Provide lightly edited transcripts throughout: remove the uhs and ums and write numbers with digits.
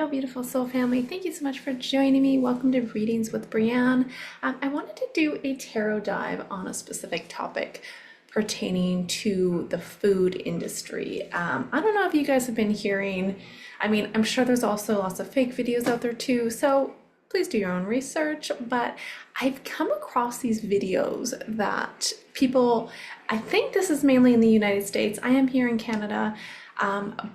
Hello, beautiful soul family. Thank you so much for joining me. Welcome to Readings with Breanne. I wanted to do a tarot dive on a specific topic pertaining to the food industry. I don't know if you guys have been hearing, I'm sure there's also lots of fake videos out there too, so please do your own research, but I've come across these videos that people, I think this is mainly in the United States. I am here in Canada,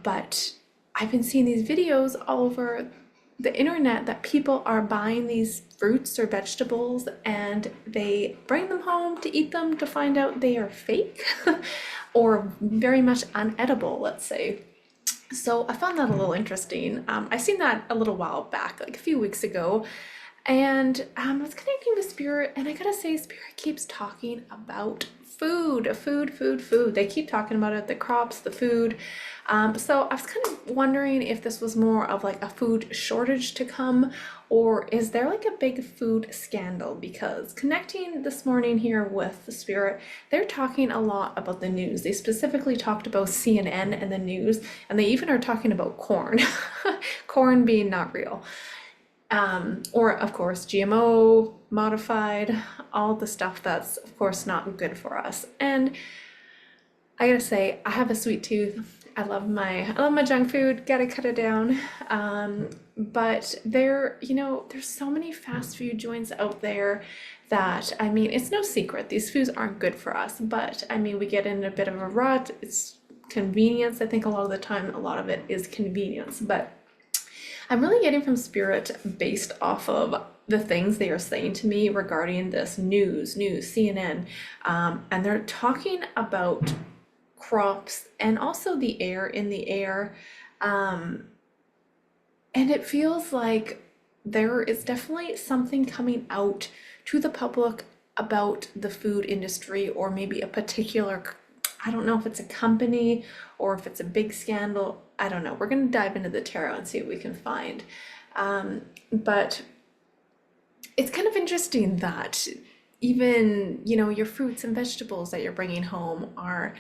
but I've been seeing these videos all over the internet that people are buying these fruits or vegetables and they bring them home to eat them to find out they are fake or very much unedible, let's say. So I found that a little interesting. I seen that a little while back, like a few weeks ago, and I was connecting with Spirit, and I gotta say, Spirit keeps talking about food. They keep talking about it, the crops, the food. So I was kind of wondering if this was more of like a food shortage to come, or is there like a big food scandal? Because connecting this morning here with the Spirit, they're talking a lot about the news. They specifically talked about CNN and the news, and they even are talking about corn, corn being not real. Or of course GMO modified, all the stuff that's of course not good for us. And I gotta say, I have a sweet tooth. I love my junk food, gotta cut it down. But there's so many fast food joints out there that, it's no secret, these foods aren't good for us, but we get in a bit of a rut. It's convenience. I think a lot of the time, a lot of it is convenience, but I'm really getting from Spirit based off of the things they are saying to me regarding this news, CNN, and they're talking about crops and also the air in the air, and it feels like there is definitely something coming out to the public about the food industry, or maybe a particular, I don't know if it's a company or if it's a big scandal. I don't know. We're going to dive into the tarot and see what we can find. But it's kind of interesting that even, your fruits and vegetables that you're bringing home are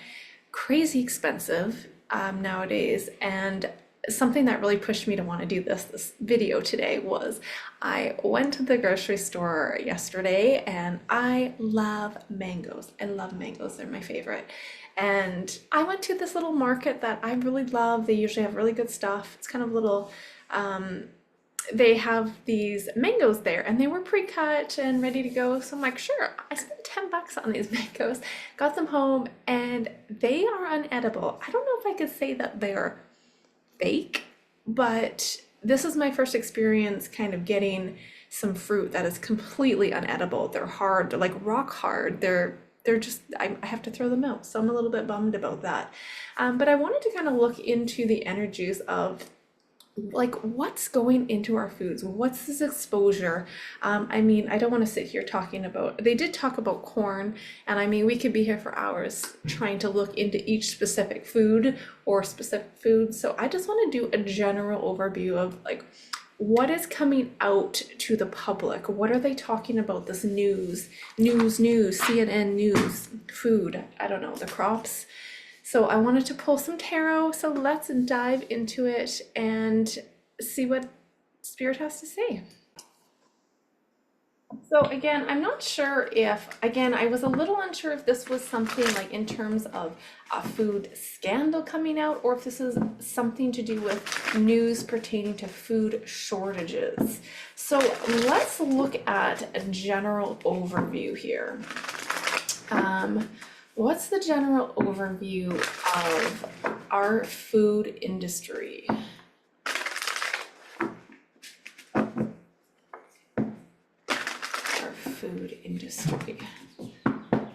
crazy expensive nowadays. And something that really pushed me to want to do this video today was I went to the grocery store yesterday, and I love mangoes. I love mangoes. They're my favorite. And I went to this little market that I really love. They usually have really good stuff. It's kind of little, they have these mangoes there, and they were pre-cut and ready to go. So I'm like, sure, I spent 10 bucks on these mangoes, got them home, and they are unedible. I don't know if I could say that they're fake, but this is my first experience kind of getting some fruit that is completely unedible. They're hard, they're like rock hard. They're just, I have to throw them out. So I'm a little bit bummed about that. But I wanted to kind of look into the energies of like what's going into our foods. What's this exposure? I don't want to sit here talking about, they did talk about corn, and we could be here for hours trying to look into each specific food or specific food. So I just want to do a general overview of like what is coming out to the public. What are they talking about? This news, CNN news, food, I don't know, the crops. So I wanted to pull some tarot, so let's dive into it and see what Spirit has to say. So again, I'm not sure if, I was a little unsure if this was something like in terms of a food scandal coming out, or if this is something to do with news pertaining to food shortages. So let's look at a general overview here. What's the general overview of our food industry?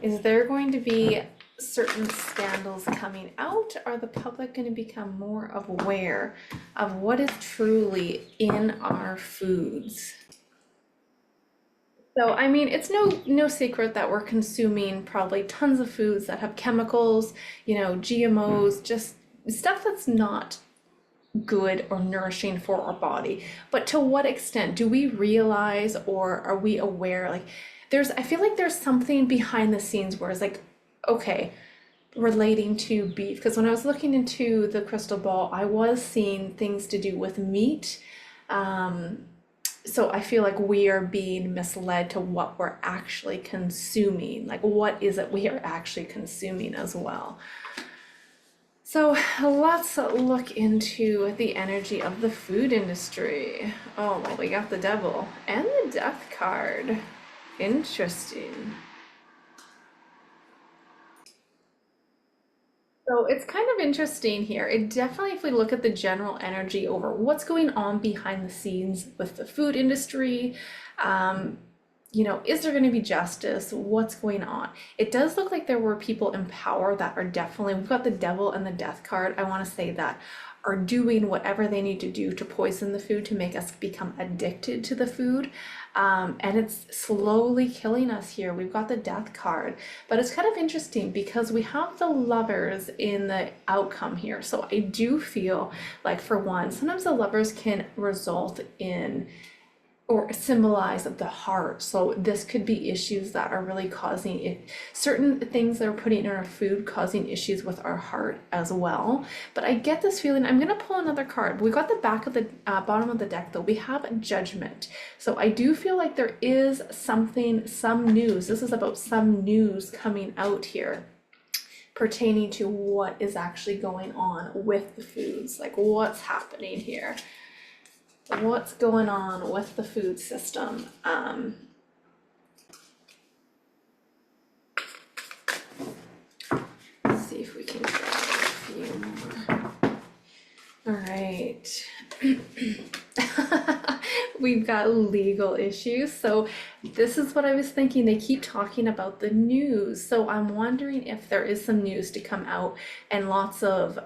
Is there going to be certain scandals coming out? Are the public going to become more aware of what is truly in our foods? So, it's no secret that we're consuming probably tons of foods that have chemicals, GMOs, just stuff that's not good or nourishing for our body. But to what extent do we realize, or are we aware? Like, I feel like there's something behind the scenes where it's like, okay, relating to beef, because when I was looking into the crystal ball, I was seeing things to do with meat, So I feel like we are being misled to what we're actually consuming. Like, what is it we are actually consuming as well? So let's look into the energy of the food industry. Oh, well, we got the devil and the death card. Interesting. So it's kind of interesting here. It definitely, if we look at the general energy over what's going on behind the scenes with the food industry, um, is there going to be justice? What's going on? It does look like there were people in power that are definitely, we've got the devil and the death card. I want to say that are doing whatever they need to do to poison the food to make us become addicted to the food. And it's slowly killing us here. We've got the death card, but it's kind of interesting because we have the lovers in the outcome here. So I do feel like, for one, sometimes the lovers can result in or symbolize of the heart. So this could be issues that are really causing it, certain things that are putting in our food causing issues with our heart as well. But I get this feeling, I'm gonna pull another card. We got the back of the bottom of the deck though. We have judgment. So I do feel like there is something, some news. This is about some news coming out here pertaining to what is actually going on with the foods. Like, what's happening here? What's going on with the food system? Let's see if we can grab a few more. All right. We've got legal issues. So this is what I was thinking. They keep talking about the news. So I'm wondering if there is some news to come out and lots of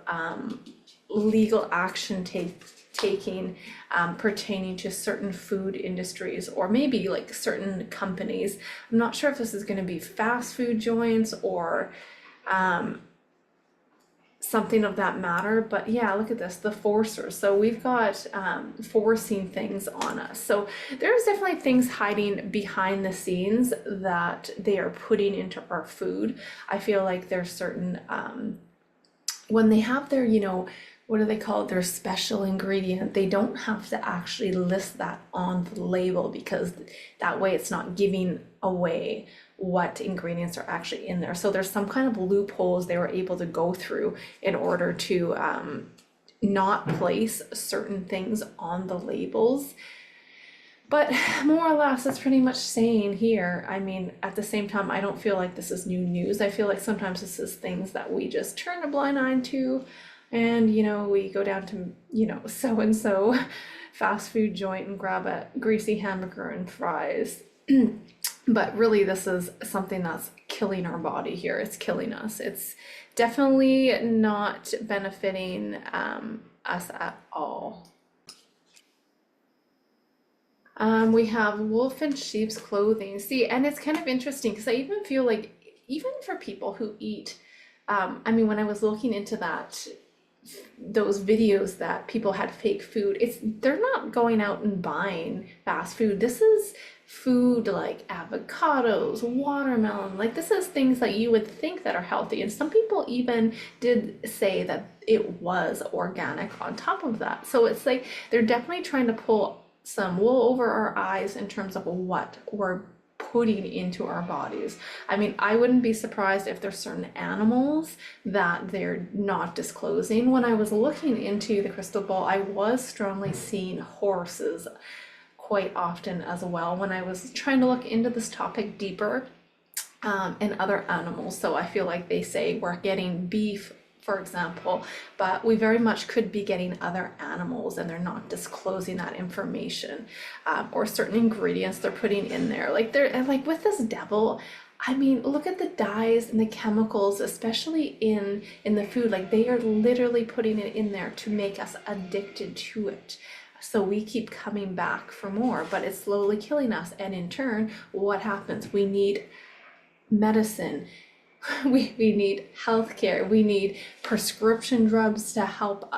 legal action taking pertaining to certain food industries or maybe like certain companies. I'm not sure if this is going to be fast food joints or something of that matter, but yeah, look at this, the forcer. So we've got forcing things on us. So there's definitely things hiding behind the scenes that they are putting into our food. I feel like there's certain when they have their, what do they call it, their special ingredient, they don't have to actually list that on the label because that way it's not giving away what ingredients are actually in there. So there's some kind of loopholes they were able to go through in order to not place certain things on the labels. But more or less, it's pretty much saying here, I mean, at the same time, I don't feel like this is new news. I feel like sometimes this is things that we just turn a blind eye to, and, we go down to, so-and-so fast food joint and grab a greasy hamburger and fries. But really, this is something that's killing our body here. It's killing us. It's definitely not benefiting us at all. We have wolf in sheep's clothing. See, and it's kind of interesting because I even feel like, even for people who eat, I mean, when I was looking into those videos that people had fake food, they're not going out and buying fast food. This is food like avocados, watermelon, like this is things that you would think that are healthy. And some people even did say that it was organic on top of that. So it's like they're definitely trying to pull some wool over our eyes in terms of what we're putting into our bodies. I mean, I wouldn't be surprised if there's certain animals that they're not disclosing. When I was looking into the crystal ball, I was strongly seeing horses quite often as well when I was trying to look into this topic deeper, and other animals. So I feel like they say we're getting beef, for example, but we very much could be getting other animals and they're not disclosing that information, or certain ingredients they're putting in there. Like and like with this devil, I mean, look at the dyes and the chemicals, especially in the food. Like they are literally putting it in there to make us addicted to it. So we keep coming back for more, but it's slowly killing us. And in turn, what happens? We need medicine. We need healthcare. We need prescription drugs to help,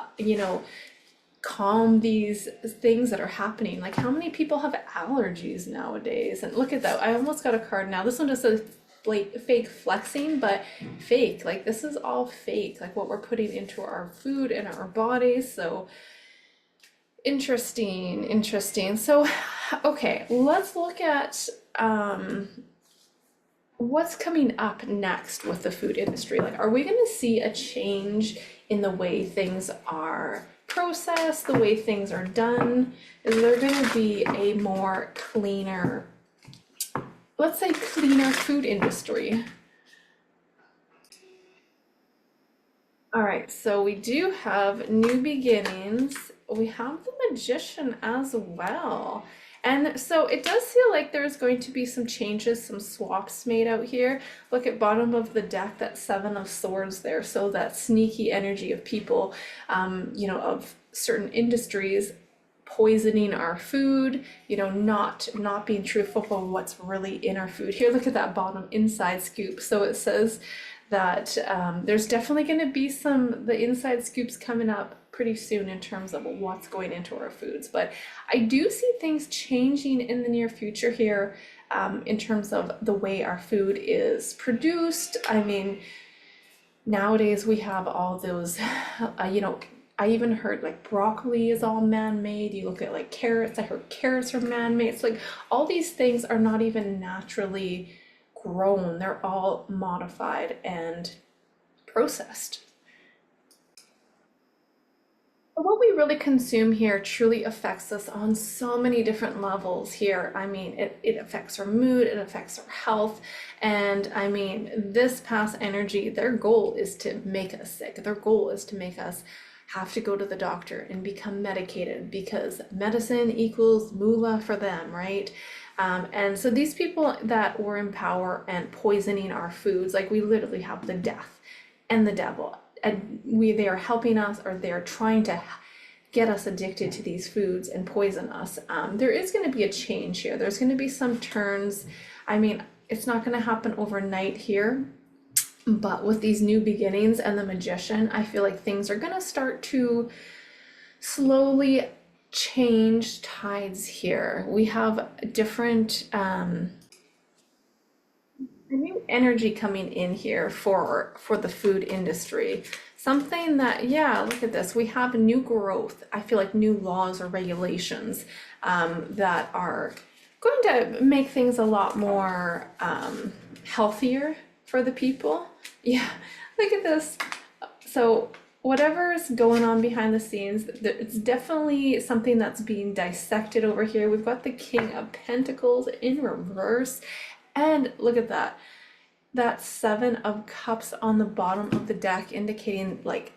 calm these things that are happening. Like how many people have allergies nowadays? And look at that. I almost got a card now. This one just says like fake flexing, but fake. Like this is all fake, like what we're putting into our food and our bodies. So Interesting, interesting. So, okay, let's look at what's coming up next with the food industry. Like, are we going to see a change in the way things are processed, the way things are done? Is there going to be a more cleaner, let's say, cleaner food industry? All right, so we do have new beginnings. We have the magician as well. And so it does feel like there's going to be some changes, some swaps made out here. Look at bottom of the deck, that seven of swords there. So that sneaky energy of people, of certain industries poisoning our food, not being truthful for what's really in our food. Here, look at that bottom inside scoop. So it says that there's definitely going to be the inside scoops coming up pretty soon in terms of what's going into our foods. But I do see things changing in the near future here in terms of the way our food is produced. I mean, nowadays we have all those, I even heard like broccoli is all man-made. You look at like carrots, I heard carrots are man-made. It's like all these things are not even naturally grown. They're all modified and processed. But what we really consume here truly affects us on so many different levels here. I mean, it affects our mood, it affects our health. And I mean, this past energy, their goal is to make us sick. Their goal is to make us have to go to the doctor and become medicated because medicine equals moolah for them, right? And so these people that were in power and poisoning our foods, like we literally have the death and the devil, and they are helping us, or they are trying to get us addicted to these foods and poison us. There is going to be a change here. There's going to be some turns. I mean, it's not going to happen overnight here, but with these new beginnings and the magician, I feel like things are going to start to slowly change tides here. We have different new energy coming in here for the food industry. Something that, yeah, look at this. We have new growth. I feel like new laws or regulations that are going to make things a lot more healthier for the people. Yeah, look at this. So whatever's going on behind the scenes, it's definitely something that's being dissected over here. We've got the King of Pentacles in reverse. And look at that. That Seven of Cups on the bottom of the deck indicating like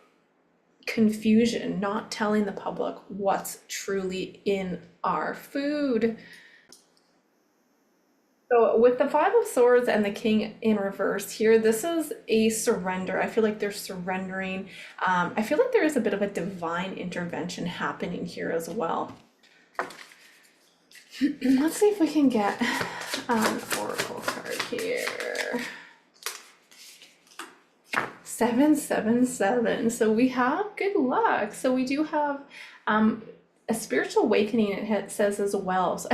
confusion, not telling the public what's truly in our food. So with the Five of Swords and the King in reverse here, this is a surrender. I feel like they're surrendering. I feel like there is a bit of a divine intervention happening here as well. Let's see if we can get an oracle card here. 777. So we have good luck. So we do have a spiritual awakening, it says as well. So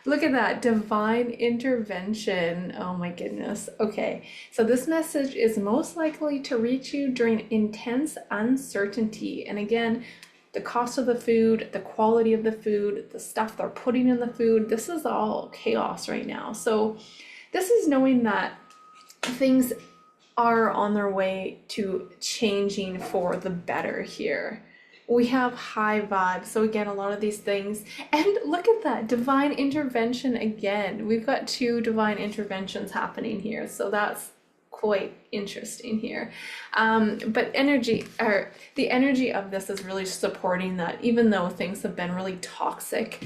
look at that, divine intervention. Oh my goodness. Okay, so this message is most likely to reach you during intense uncertainty. And again, the cost of the food, the quality of the food, the stuff they're putting in the food, this is all chaos right now. So this is knowing that things are on their way to changing for the better here. We have high vibes. So again, a lot of these things, and look at that, divine intervention again. We've got two divine interventions happening here. So that's quite interesting here. But the energy of this is really supporting that, even though things have been really toxic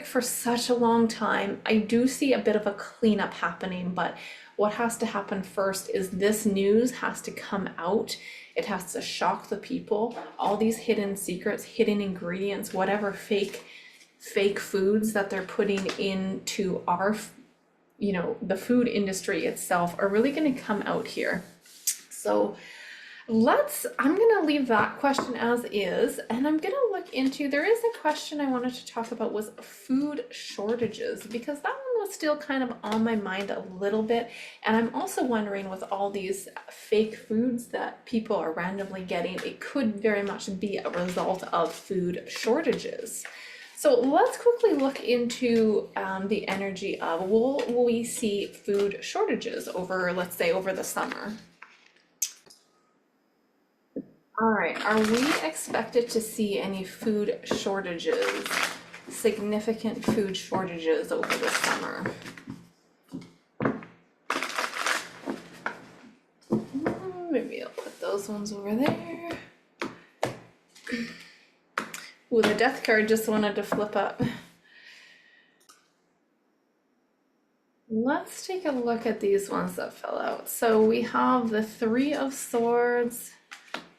for such a long time, I do see a bit of a cleanup happening. But what has to happen first is this news has to come out. It has to shock the people. All these hidden secrets, hidden ingredients, whatever fake foods that they're putting into our, the food industry itself are really going to come out here. So I'm gonna leave that question as is, and I'm gonna look into, there is a question I wanted to talk about was food shortages, because that one was still kind of on my mind a little bit. And I'm also wondering, with all these fake foods that people are randomly getting, it could very much be a result of food shortages. So let's quickly look into the energy of, will we see food shortages over, let's say, over the summer? All right, are we expected to see any food shortages, significant food shortages over the summer? Maybe I'll put those ones over there. Ooh, the death card just wanted to flip up. Let's take a look at these ones that fell out. So we have the Three of Swords,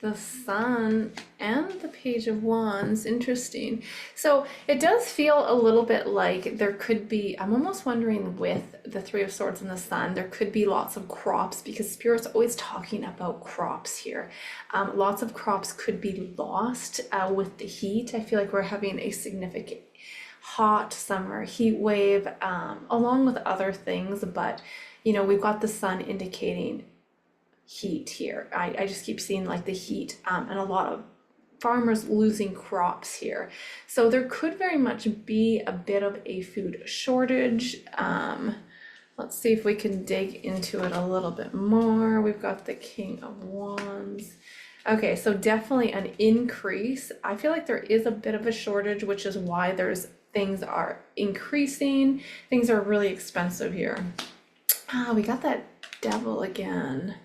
the Sun, and the Page of Wands. Interesting. So it does feel a little bit like there could be, I'm almost wondering with the Three of Swords and the Sun, there could be lots of crops, because Spirit's always talking about crops here. Lots of crops could be lost with the heat. I feel like we're having a significant hot summer heat wave, along with other things, but you know, we've got the Sun indicating heat here. I just keep seeing like the heat, and a lot of farmers losing crops here. So there could very much be a bit of a food shortage. Let's see if we can dig into it a little bit more. We've got the King of Wands. Okay, so definitely an increase. I feel like there is a bit of a shortage, which is why things are increasing. Things are really expensive here. We got that Devil again.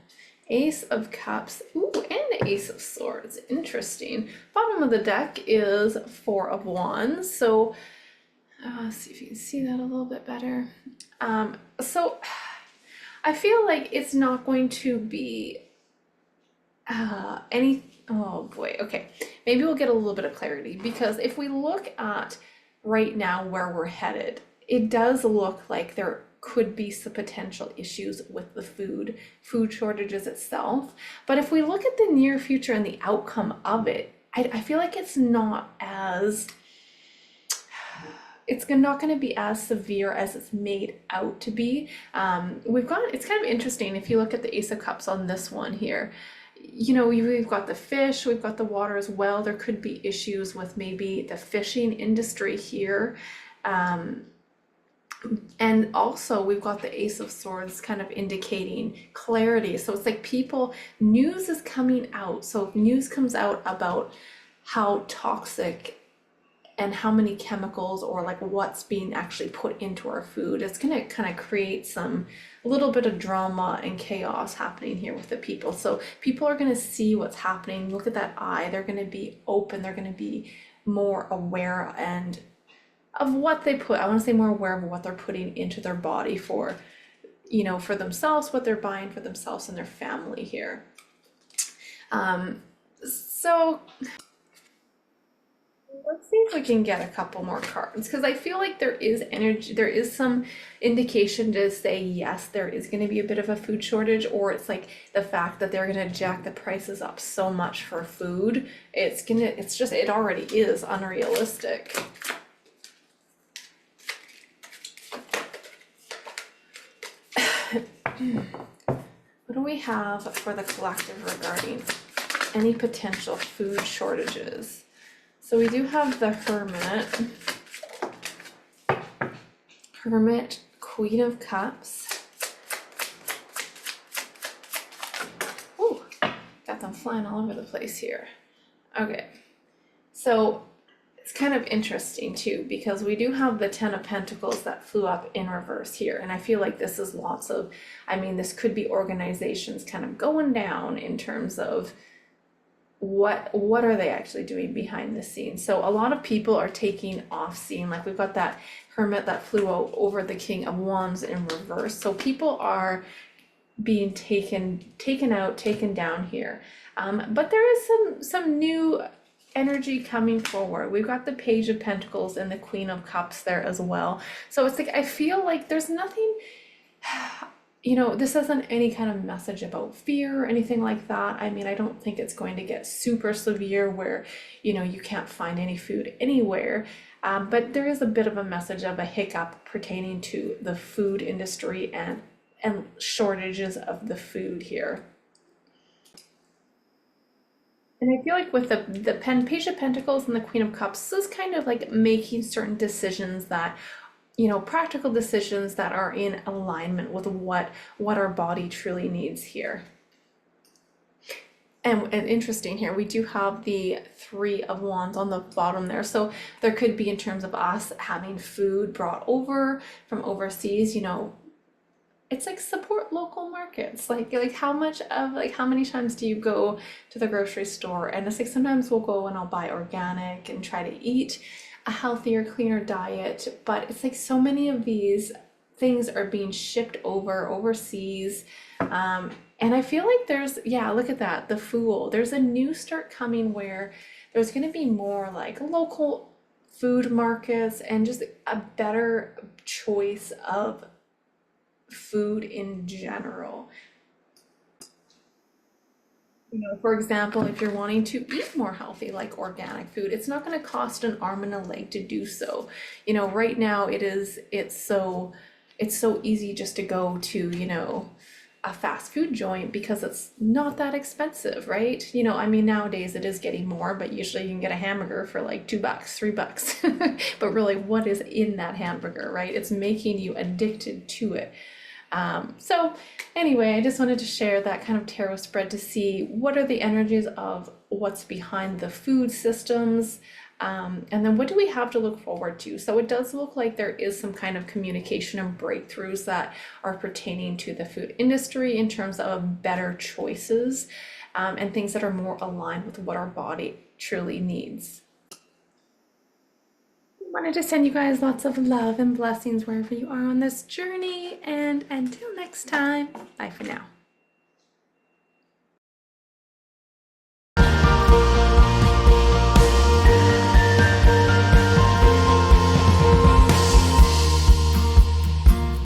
Ace of Cups, ooh, and Ace of Swords, interesting. Bottom of the deck is Four of Wands, so let's see if you can see that a little bit better. So I feel like it's not going to be oh boy, okay. Maybe we'll get a little bit of clarity, because if we look at right now where we're headed, it does look like there could be some potential issues with the food shortages itself. But if we look at the near future and the outcome of it, I feel like it's not going to be as severe as it's made out to be. It's kind of interesting if you look at the Ace of Cups on this one here. You know, we've got the fish, we've got the water as well. There could be issues with maybe the fishing industry here. And also we've got the Ace of Swords kind of indicating clarity. So it's like news is coming out. So if news comes out about how toxic and how many chemicals, or like what's being actually put into our food, it's going to kind of create a little bit of drama and chaos happening here with the people. So people are going to see what's happening. Look at that eye. They're going to be open. They're going to be more aware and of what they put. I want to say more aware of what they're putting into their body for, you know, for themselves, what they're buying for themselves and their family here. So let's see if we can get a couple more cards, because I feel like there is energy, there is some indication to say yes, there is going to be a bit of a food shortage, or it's like the fact that they're going to jack the prices up so much for food. It already is unrealistic. What do we have for the collective regarding any potential food shortages? So we do have the Hermit, Queen of Cups. Ooh, got them flying all over the place here. Okay, so it's kind of interesting too, because we do have the Ten of Pentacles that flew up in reverse here. And I feel like this is this could be organizations kind of going down in terms of what are they actually doing behind the scenes. So a lot of people are taking off scene. Like we've got that Hermit that flew over the King of Wands in reverse. So people are being taken out, taken down here. But there is some new energy coming forward. We've got the Page of Pentacles and the Queen of Cups there as well. So it's like, I feel like there's nothing, you know, this isn't any kind of message about fear or anything like that. I mean, I don't think it's going to get super severe where, you know, you can't find any food anywhere. But there is a bit of a message of a hiccup pertaining to the food industry and shortages of the food here. And I feel like with the Page of Pentacles and the Queen of Cups, this is kind of like making certain decisions that, you know, practical decisions that are in alignment with what our body truly needs here. And interesting here, we do have the Three of Wands on the bottom there. So there could be in terms of us having food brought over from overseas, you know, it's like support local markets. Like how much of like how many times do you go to the grocery store? And it's like sometimes we'll go and I'll buy organic and try to eat a healthier, cleaner diet. But it's like so many of these things are being shipped over overseas. And I feel like there's, yeah, look at that, the Fool. There's a new start coming where there's going to be more like local food markets and just a better choice of food in general. You know, for example, if you're wanting to eat more healthy, like organic food, it's not going to cost an arm and a leg to do so. You know, right now it's so easy just to go to, you know, a fast food joint because it's not that expensive, right? You know, I mean, nowadays it is getting more, but usually you can get a hamburger for like $2, $3. But really, what is in that hamburger, right? It's making you addicted to it. So anyway, I just wanted to share that kind of tarot spread to see what are the energies of what's behind the food systems, and then what do we have to look forward to? So it does look like there is some kind of communication and breakthroughs that are pertaining to the food industry in terms of better choices, and things that are more aligned with what our body truly needs. Wanted to send you guys lots of love and blessings wherever you are on this journey, and until next time, bye for now.